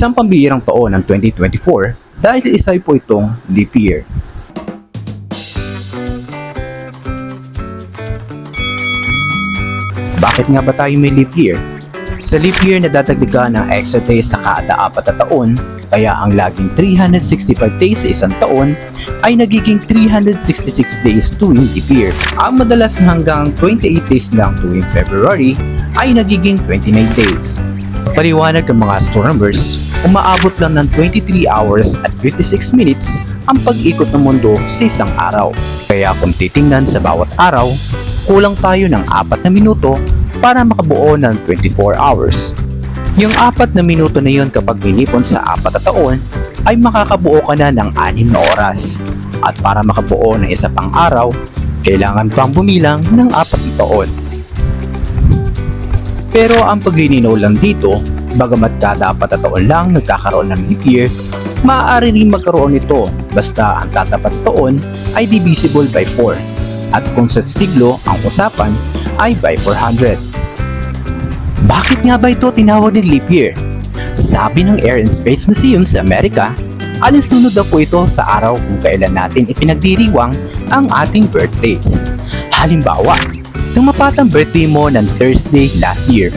Isang pambihirang taon ng 2024 dahil isa po itong leap year. Bakit nga ba tayo may leap year? Sa leap year nadadagdagan ng extra days sa kada 4 na taon, kaya ang laging 365 days sa isang taon ay nagiging 366 days tuwing leap year. Ang madalas na hanggang 28 days lang tuwing February ay nagiging 29 days. Paliwanag ng mga astronomers, umaabot lang ng 23 hours at 56 minutes ang pag-ikot ng mundo sa isang araw. Kaya kung titingnan sa bawat araw, kulang tayo ng 4 na minuto para makabuo ng 24 hours. Yung 4 na minuto na yun kapag inipon sa 4 na taon, ay makakabuo ka na ng 6 na oras. At para makabuo ng isa pang araw, kailangan pang bumilang ng 4 na taon. Pero ang paglilinaw lang dito, bagamat kada 4 na taon lang nagkakaroon ng leap year, maaari rin magkaroon nito basta ang tatapat taon ay divisible by 4. At kung sa siglo ang usapan ay by 400. Bakit nga ba ito tinawag ng leap year? Sabi ng Air and Space Museum sa Amerika, alinsunod daw po ito sa araw kung kailan natin ipinagdiriwang ang ating birthdays. Halimbawa, tumapat ang birthday mo ng Thursday last year.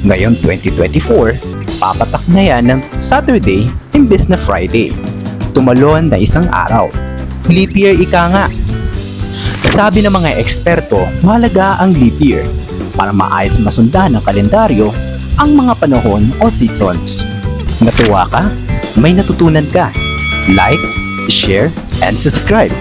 Ngayon 2024, papatak na yan ng Saturday imbes na Friday. Tumalon na isang araw. Leap year ika nga. Sabi ng mga eksperto, mahalaga ang leap year para maayos masundan ng kalendaryo ang mga panahon o seasons. Natuwa ka? May natutunan ka? Like, share, and subscribe.